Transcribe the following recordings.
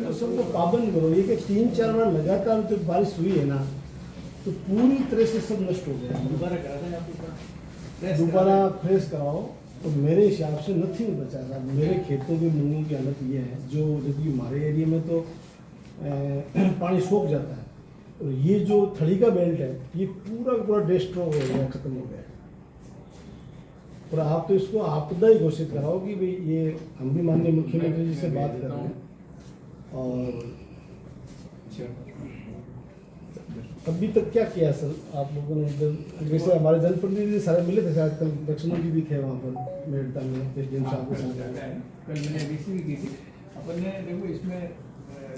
तो सबको पाबंद करो। ये कि 3-4 बार लगातार जो बारिश हुई है ना, तो पूरी तरह से सब नष्ट हो गया। दोबारा फ्रेश कराओ तो मेरे हिसाब से नथिंग बचा था। मेरे खेतों के मूंगों की हालत ये है, जो यदि हमारे एरिया में तो पानी सूख जाता है, और ये जो थड़ी का बेल्ट है ये पूरा पूरा डिस्ट्रॉय हो गया, खत्म हो गया। और आप तो इसको आपदा ही घोषित कराओ कि भाई ये, हम भी माननीय मुख्यमंत्री जी से बात कर रहे हैं। और अभी तक क्या किया सर आप लोगों ने? जैसे हमारे जनप्रतिनिधि सारे मिले थे, शायद कल लक्ष्मण जी भी थे वहाँ पर मेड़ता में, प्रेसिडेंट साहब के साथ। कल मैंने डीसी भी की थी। अपन ने देखो इसमें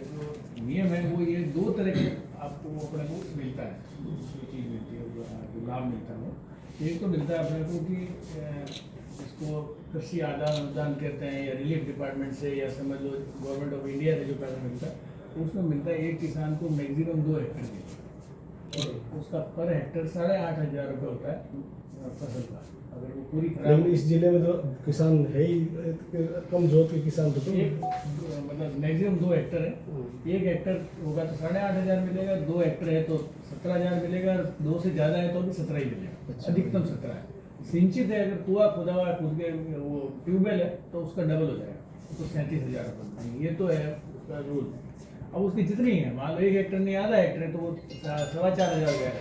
जो नियम है वो ये 2 तरह के आपको अपने को मिलता है, जो चीज़ मिलती है, जो लाभ मिलता है वो एक तो मिलता है अपने को कि इसको कृषि आदान अनुदान कहते हैं, या रिलीफ डिपार्टमेंट से, या समझ लो गवर्नमेंट ऑफ इंडिया से जो पैसा मिलता है, उसमें मिलता है एक किसान को मैक्सिमम 2 हेक्टेयर मिलता है, और उसका पर हेक्टेयर 8,500 रुपये होता है फसल का। अगर वो पूरी लेकिन इस जिले में तो किसान है ही कम जोत के किसान, तो एक मतलब मैक्सिमम 2 हेक्टेयर है। 1 हेक्टेयर होगा तो 8,500 मिलेगा, 2 हेक्टेयर है तो 17,000 मिलेगा, 2 से ज़्यादा है तो भी 17 ही मिलेगा। अच्छा। अधिकतम 17 है। सिंचित है, अगर कुआं खुदा हुआ है, खुद के वो ट्यूबवेल है, तो उसका डबल हो जाएगा, तो 37,000 रुपये। ये तो है उसका रूल। अब उसकी जितनी है, मान लो 1 हेक्टेयर नहीं, आधा हेक्टेयर है, तो वो 4,500 गया।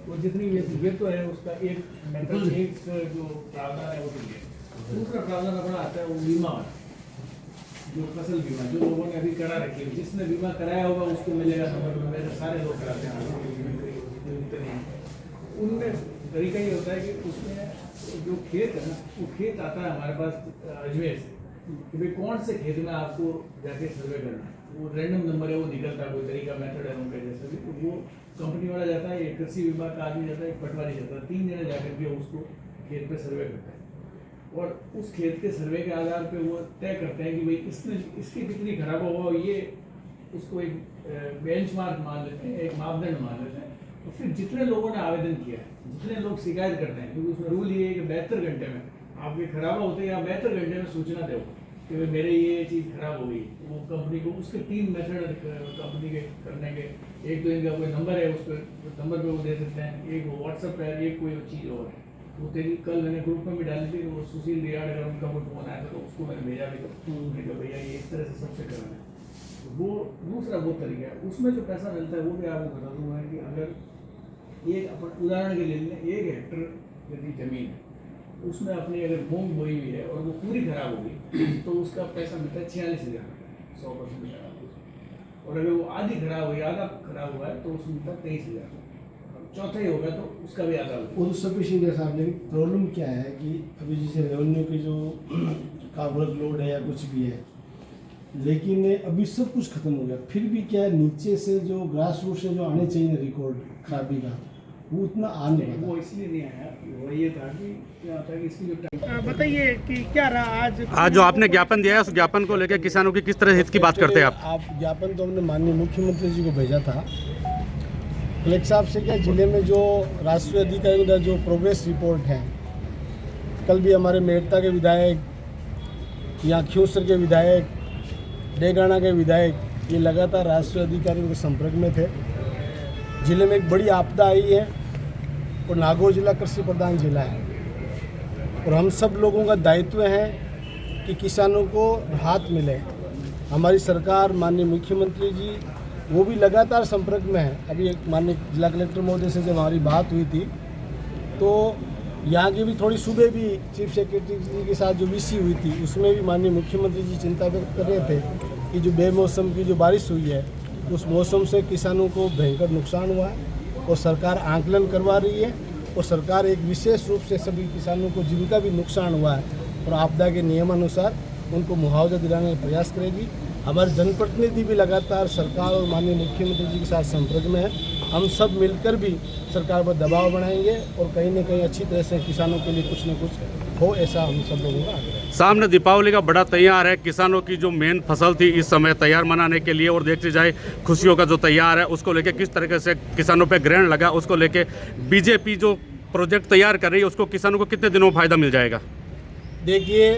वो जितनी वे तो है उसका एक जो प्रावधान है वो तो है। दूसरा प्रावधान अपना आता है वो बीमा वाला, जो फसल बीमा जो लोगों ने अभी करा रखी है। जिसने बीमा कराया होगा उसको मिलेगा, समझ लो मेरे सारे लोग कराते हैं। उनमें तरीका ये होता है कि उसमें जो खेत है ना, वो खेत आता है हमारे पास अजमेर से, कि भाई कौन से खेत में आपको जाके सर्वे करना है। वो रैंडम नंबर है, वो निकलता है, कोई तरीका मेथड है उनके जैसे भी। तो वो कंपनी वाला जाता है, एक कृषि विभाग का आदमी जाता है, एक पटवारी जाता है, 3 जने जाकर के उसको खेत पे सर्वे करते हैं। और उस खेत के सर्वे के आधार पे वो तय करते हैं कि भाई इसकी कितनी खराब हुआ, ये उसको एक बेंचमार्क मान लेते हैं, एक मापदंड मान लेते हैं। तो फिर जितने लोगों ने आवेदन किया है, जितने लोग शिकायत करते हैं, क्योंकि उसमें रूल ये है कि 72 घंटे में आपके खराबा होते हैं, या 72 घंटे में सूचना दो कि भाई मेरे ये चीज़ खराब हो गई। वो कंपनी को उसके 3 मेथड कंपनी के करने के, एक तो इनका कोई नंबर है, उस पर नंबर पे वो दे देते हैं, एक वो व्हाट्सअप है, एक कोई चीज़ और है। वो तेरी कल मैंने ग्रुप में भी डाली थी, वो सुशील रियाड़ अगर उनका कोई फोन आया था तो उसको मैंने भेजा भी, तो मैंने कहा भैया ये इस तरह से सबसे करना है। तो वो दूसरा वो तरीका है। उसमें जो पैसा मिलता है वो भी आपको बता दूंगा कि अगर एक अपन उदाहरण के लिए 1 हेक्टेयर यदि जमीन है, उसमें अपनी अगर मूंग बोई हुई है और वो पूरी खराब हो गई तो उसका पैसा मिलता है 46,000 रुपये, 100% खराब। और अगर वो आधी खराब हुई, आधा खराब हुआ है, तो उसमें मिलता है 23,000। चौथा ही होगा तो उसका भी आधा होगा। वो तो सफिशिएंट है साहब। लेकिन प्रॉब्लम क्या है कि अभी जैसे रेवेन्यू की जो का वर्कलोड है या कुछ भी है, लेकिन अभी सब कुछ खत्म हो गया, फिर भी क्या है, नीचे से जो ग्रास रूट से जो आने चाहिए रिकॉर्ड खराबी का, वो उतना आ नहीं पाता। वो इसलिए नहीं आया, वो ये था कि क्या होता है कि इसकी जो बताइए कि क्या रहा आज जो आपने ज्ञापन दिया है, उस ज्ञापन को लेकर किसानों की किस तरह हित की बात करते हैं आप? ज्ञापन तो हमने माननीय मुख्यमंत्री जी को भेजा था। कलेक्टर साहब से क्या, जिले में जो राष्ट्रीय अधिकारी का जो प्रोग्रेस रिपोर्ट है, कल भी हमारे मेड़ता के विधायक, यहाँ खियोसर के विधायक, डेगाना के विधायक, ये लगातार राष्ट्रीय अधिकारियों के संपर्क में थे। जिले में एक बड़ी आपदा आई है और नागौर जिला कृषि प्रधान जिला है, और हम सब लोगों का दायित्व है कि किसानों को राहत मिले। हमारी सरकार, माननीय मुख्यमंत्री जी, वो भी लगातार संपर्क में है। अभी एक माननीय जिला कलेक्टर महोदय से जब हमारी बात हुई थी, तो यहाँ की भी थोड़ी सुबह भी चीफ सेक्रेटरी जी के साथ जो वीसी हुई थी, उसमें भी माननीय मुख्यमंत्री जी चिंता व्यक्त कर रहे थे कि जो बेमौसम की जो बारिश हुई है, उस मौसम से किसानों को भयंकर नुकसान हुआ है, और सरकार आंकलन करवा रही है, और सरकार एक विशेष रूप से सभी किसानों को जिनका भी नुकसान हुआ है और आपदा के नियमानुसार उनको मुआवजा दिलाने का प्रयास करेगी। हमारे जनप्रतिनिधि भी लगातार सरकार और माननीय मुख्यमंत्री जी के साथ संपर्क में है। हम सब मिलकर भी सरकार पर दबाव बनाएंगे और कहीं न कहीं अच्छी तरह से किसानों के लिए कुछ न कुछ हो, ऐसा हम सब लोगों का आग्रह है। सामने दीपावली का बड़ा तैयार है, किसानों की जो मेन फसल थी इस समय तैयार मनाने के लिए, और देखते जाए खुशियों का जो तैयार है उसको लेके किस तरीके से किसानों पे ग्रहण लगा, उसको लेके बीजेपी जो प्रोजेक्ट तैयार कर रही है उसको किसानों को कितने दिनों में फायदा मिल जाएगा? देखिए,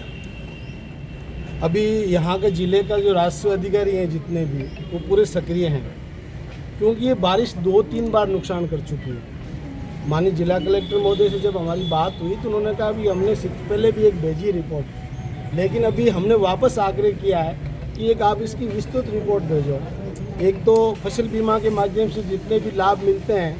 अभी यहाँ के ज़िले का जो राजस्व अधिकारी हैं जितने भी, वो पूरे सक्रिय हैं, क्योंकि ये बारिश 2-3 बार नुकसान कर चुकी है। माननीय जिला कलेक्टर महोदय से जब हमारी बात हुई तो उन्होंने कहा अभी हमने पहले भी एक भेजी रिपोर्ट, लेकिन अभी हमने वापस आग्रह किया है कि एक आप इसकी विस्तृत रिपोर्ट भेजो। एक तो फसल बीमा के माध्यम से जितने भी लाभ मिलते हैं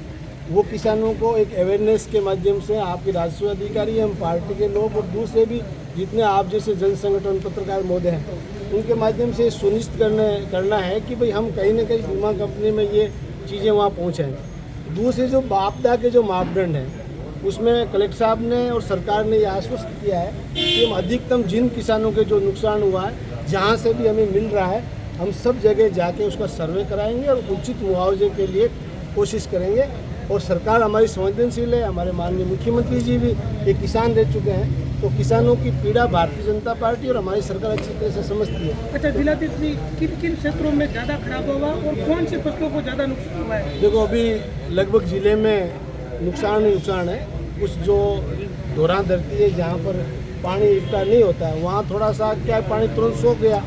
वो किसानों को एक अवेयरनेस के माध्यम से आपके राजस्व अधिकारी, हम पार्टी के लोग और दूसरे भी जितने आप जैसे जन संगठन पत्रकार महोदय हैं उनके माध्यम से सुनिश्चित करना है कि भाई हम कहीं ना कहीं बीमा कंपनी में ये चीज़ें वहाँ पहुँचाएँ। दूसरे जो आपदा के जो मापदंड हैं उसमें कलेक्टर साहब ने और सरकार ने ये आश्वस्त किया है कि हम अधिकतम जिन किसानों के जो नुकसान हुआ है जहाँ से भी हमें मिल रहा है हम सब जगह जाके उसका सर्वे कराएंगे और उचित मुआवजे के लिए कोशिश करेंगे। और सरकार हमारी संवेदनशील है, हमारे माननीय मुख्यमंत्री जी भी एक किसान रह चुके हैं, तो किसानों की पीड़ा भारतीय जनता पार्टी और हमारी सरकार अच्छी तरह से समझती है। अच्छा, जिलाधीश जी, किन किन क्षेत्रों में ज़्यादा खराब हुआ और कौन सी फसलों को ज़्यादा नुकसान हुआ है? देखो, अभी लगभग ज़िले में नुकसान ही नुकसान है। कुछ जो दोहरा धरती है जहाँ पर पानी इकट्ठा नहीं होता है वहाँ थोड़ा सा क्या पानी तुरंत सूख गया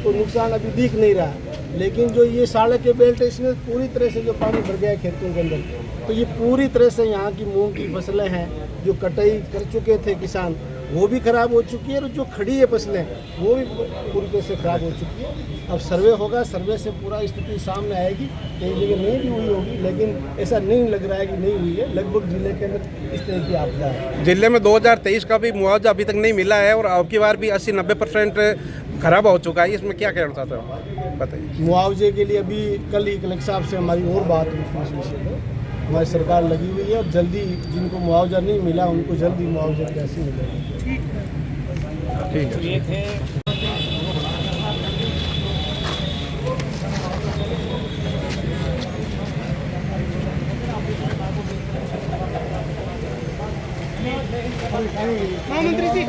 तो नुकसान अभी दिख नहीं रहा, लेकिन जो ये सड़क के बेल्ट है इसमें पूरी तरह से जो पानी भर गया है खेतों के अंदर, तो ये पूरी तरह से यहाँ की मूंग की फसलें हैं जो कटाई कर चुके थे किसान वो भी खराब हो चुकी है और जो खड़ी है फसलें वो भी पूरी तरह से खराब हो चुकी है। अब सर्वे होगा, सर्वे से पूरा स्थिति सामने आएगी। कई जगह नहीं भी हुई होगी, लेकिन ऐसा नहीं लग रहा है कि नहीं हुई है। लगभग जिले के अंदर इस तरह की आपदा है। जिले में 2023 का भी मुआवजा अभी तक नहीं मिला है और अब की बार भी 80-90% खराब हो चुका है। इसमें क्या कहना चाहते हो, बताइए। मुआवजे के लिए अभी कल ही कलेक्टर साहब से हमारी और बात हुई थी इस विषय पर। हमारी सरकार लगी हुई है, अब जल्दी जिनको मुआवजा नहीं मिला उनको जल्दी मुआवजा कैसे मिलेगा। ठीक है। महामंत्री जी,